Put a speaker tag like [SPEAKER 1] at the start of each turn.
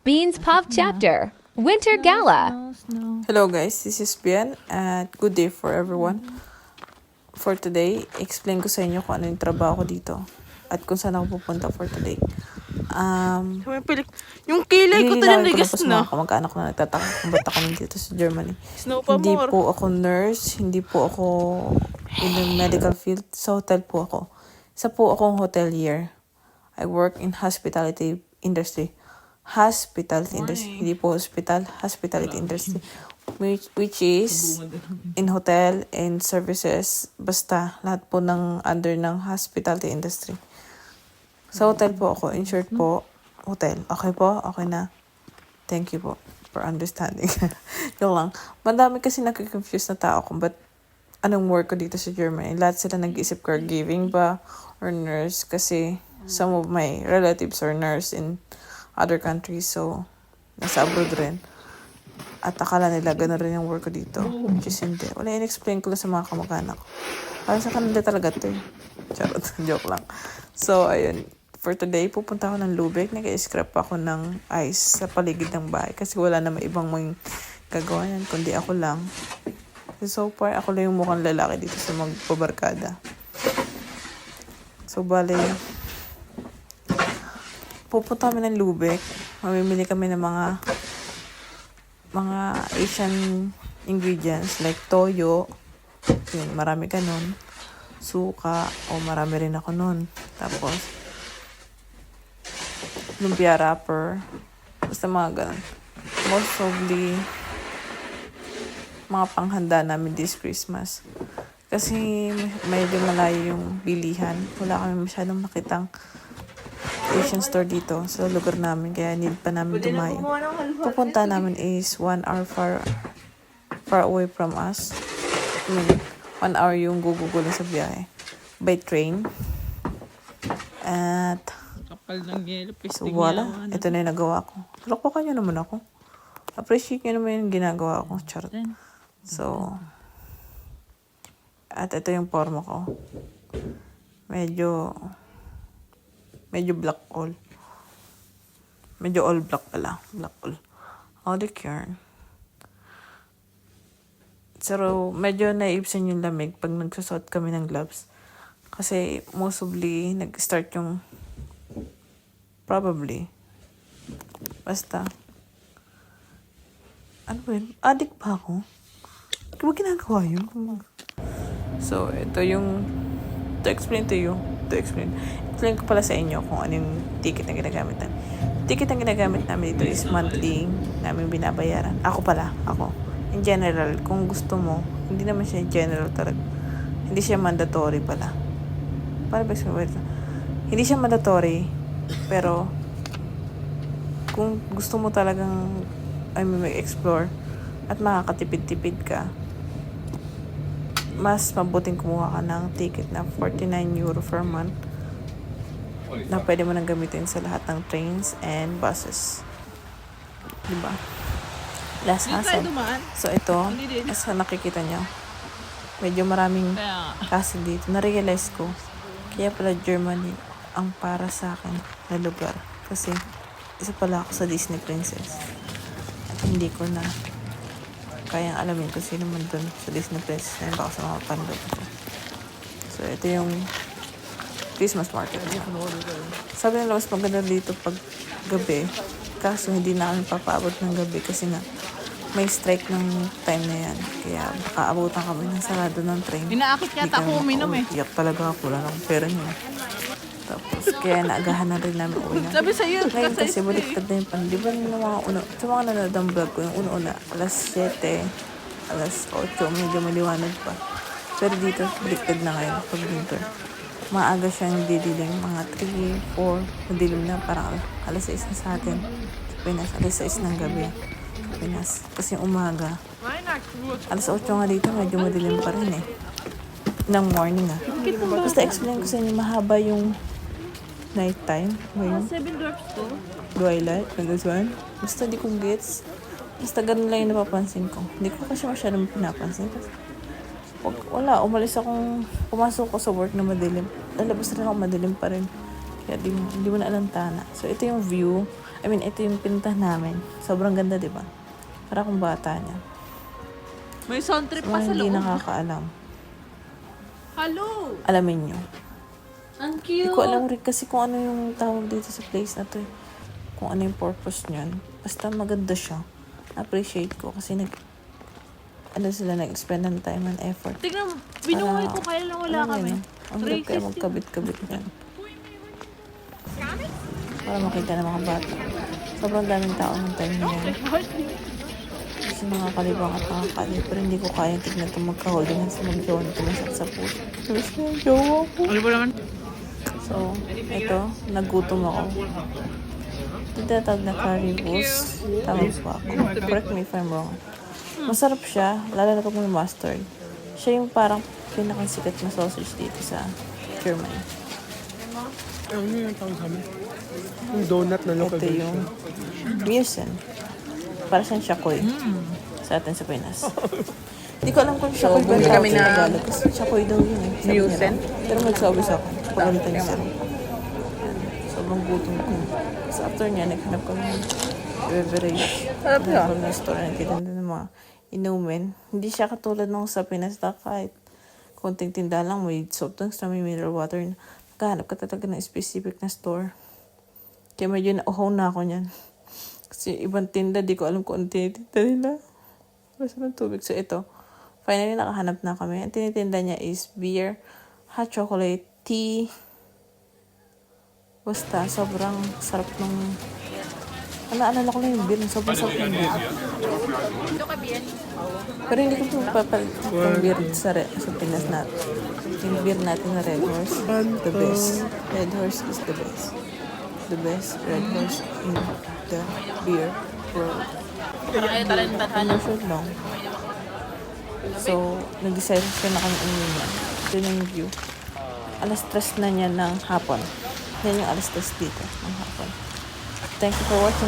[SPEAKER 1] Beans Pop Chapter Winter Gala.
[SPEAKER 2] Hello guys, this is Bian at good day for everyone. For today, explain ko sa inyo kung ano yung trabaho ko dito at kung saan ako pupunta for today.
[SPEAKER 3] Yung kilay ko talaga
[SPEAKER 2] Lilinawin ko lang
[SPEAKER 3] nagas
[SPEAKER 2] po sa
[SPEAKER 3] na.
[SPEAKER 2] mga kamag-anak ko na nagtataka kung ba't ako nandito sa Germany.
[SPEAKER 3] Snow pa
[SPEAKER 2] Hindi
[SPEAKER 3] more.
[SPEAKER 2] po ako nurse, hindi po ako in the medical field. Sa hotel po ako. Isa po akong hotelier. I work in hospitality industry. Hindi po hospital, hospitality industry. Which is in hotel and services, basta lahat po ng under ng hospitality industry. Sa hotel po ako, in short po, hotel. Okay po? Okay na. Thank you po for understanding. Yung lang. Madami kasi nakikonfuse na tao kung ba't anong work ko dito sa Germany. Lahat sila nag-isip caregiving ba or nurse kasi some of my relatives are nurse in other countries. So, nasa abroad rin. At akala nila gano'n rin yung work ko dito. Which is hindi. Wala, in-explain ko lang sa mga kamag-anak ko. Parang sa kanila talaga to eh. Charot. Joke lang. So, ayun. For today, pupunta ako ng Lubeck. Nag-scrap ako ng ice sa paligid ng bahay. Kasi wala na ibang may gagawa yan. Kundi ako lang. So far, ako lang yung mukhang lalaki dito sa magpabarkada. So, bale, pupunta kami ng Lubeck. Mamimili kami ng mga Asian ingredients like toyo. Yun, marami ka nun. Suka. O marami rin ako nun. Tapos, lumpia wrapper. Basta mga ganun. Most probably, mga panghanda namin this Christmas. Kasi medyo malayo yung bilihan. Wala kami masyadong nakitang Asian store dito sa lugar namin. Kaya need pa namin dumayo. Pupunta namin is 1 hour far away from us. 1 hour yung gugugulin sa biyahe. By train. At
[SPEAKER 3] Kapal ng yelo,
[SPEAKER 2] so wala. Ito na yung nagawa ko. Talakpakan nyo naman ako. Appreciate nyo naman yung ginagawa ko. Charot. So, at ito yung forma ko. Medyo black all. Medyo all black pala. Black all. All the yarn. So, medyo naibsan yung lamig pag nagsusot kami ng gloves. Kasi, mostly, nag-start yung probably. Basta. Ano ba yun? Addict ba ako? Kaya ginagawa yun? So, ito yung explain ko pala sa inyo kung ano yung ticket na ginagamit namin. Ticket na ginagamit namin dito is monthly namin binabayaran. Ako. In general, kung gusto mo, hindi naman siya general talaga. Hindi siya mandatory pala. Paano ba explain ito? Hindi siya mandatory, pero kung gusto mo talagang mag-explore at makakatipid-tipid ka, mas mabuting kumuha ka ng ticket na 49 euro per month na pwede mo nang gamitin sa lahat ng trains and buses. Diba? Less hassle. So ito, as nakikita nyo, medyo maraming hassle dito. Na-realize ko, kaya pala Germany ang para sa akin na lugar. Kasi isa pala ako sa Disney Princess. At hindi ko na kayang alamin kung sino man dun sa Disney Princess na yun, baka sa mga panood ko. So, ito yung Christmas market. Sabi nila mas maganda dito pag gabi. Kaso hindi na kami papaabot ng gabi kasi nga may strike ng time na yan. Kaya baka abutan kami ng sarado ng train.
[SPEAKER 3] Inaakit yata ako uminom eh.
[SPEAKER 2] Iyak talaga ako. Wala akong pera niya. Tapos, kaya naagahan na rin namin uwi na.
[SPEAKER 3] Sabi sa'yo,
[SPEAKER 2] Ngayon kasi baliktad na yung pan. Di ba yung mga sa mga nanonood ng vlog ko, yung una-una, alas 7, alas 8, medyo maliwanag pa. Pero dito, baliktad na ngayon pag winter. Maaga siyang didilim, mga 3, 4, madilim na, parang alas 6 na sa atin. Sa Pinas, alas 6 ng gabi. Sa Pinas. Kasi umaga. Alas 8 nga dito, medyo madilim pa rin eh. Ng morning ah. Basta explain ko sa inyo, mahaba yung nighttime. Ngayon.
[SPEAKER 3] Seven Dwarfs to.
[SPEAKER 2] Twilight. And this one. Basta di ko gets. Basta ganun lang yung napapansin ko. Hindi ko kasi masyadong pinapansin. Wala, pumasok ko sa work na madilim. Lalabas rin ako madilim pa rin. Kaya hindi mo na alantana. So, ito yung view. I mean, ito yung pinuntahan namin. Sobrang ganda, di ba? Para kung bata niya.
[SPEAKER 3] May sound trip
[SPEAKER 2] Mga
[SPEAKER 3] pa sa
[SPEAKER 2] hindi
[SPEAKER 3] loob.
[SPEAKER 2] nakakaalam.
[SPEAKER 3] Hello!
[SPEAKER 2] Alamin nyo.
[SPEAKER 1] Ang
[SPEAKER 2] Hindi
[SPEAKER 1] cute.
[SPEAKER 2] ko alam rin kasi kung ano yung tawag dito sa place na to. Kung ano yung purpose niyan. Basta maganda siya. Appreciate ko kasi sila nag-expend ng time and effort.
[SPEAKER 3] Tignan mo, binuhay ko kaya lang wala kami.
[SPEAKER 2] Ang hirap kaya magkabit-kabit yan. Para makita ng mga bata. Sobrang daming tao ng time niya. Kasi mga kalibang at nakakali. Pero hindi ko kaya tignan ito magka-holding hands sa mag-jowa nito masakit sa puso. Tapos na yung jowa ko.
[SPEAKER 3] Ano ba naman?
[SPEAKER 2] So, ito, nagutom ako. Ito tinatawag na currywurst. Tama po ako. Correct me if I'm wrong. Masarap siya, lalo na kung may mustard. Siya yung parang pinakasikat na sausage dito sa Germany.
[SPEAKER 4] Ano yung tawag sa amin? Yung donut na local
[SPEAKER 2] Ito yung Musen. Para siyang shakoy. Sa atin sa Pinas. Hindi ko alam kung shakoy ba yung tawag sa Tagalog. Kasi shakoy daw yun eh. Sabi nila. Pero magsabi sa akin. Pagalitan niya sarap. Sobrang gutom ko. Tapos after niya, naghanap kami ng beverage. Sarap na store na nagtitinda ng mga inumin. Hindi siya katulad nung sa Pinas na kahit konting tinda lang, may soft drinks na may mineral water. Naghahanap ka talaga ng specific na store. Kaya medyo nauhaw na ako niyan. Kasi ibang tinda, di ko alam kung ano tinitinda nila. Basta ng tubig. So ito, finally nakahanap na kami. Ang tinitinda niya is beer, hot chocolate, tea. Basta, sobrang sarap nung... Naalala ko lang yung beer. Sobrang sarap ng beer. Pero hindi ko po papalit yung beer sa Pinas natin. Yung beer natin na Red Horse, the best. Red Horse is the best. The best Red Horse in the beer world. Commercial lang. So, nag-decide na kami uminom. Ito na yung view. Alas 3 na niya ng hapon. Yan yung alas 3 dito ng hapon. Thank you for watching.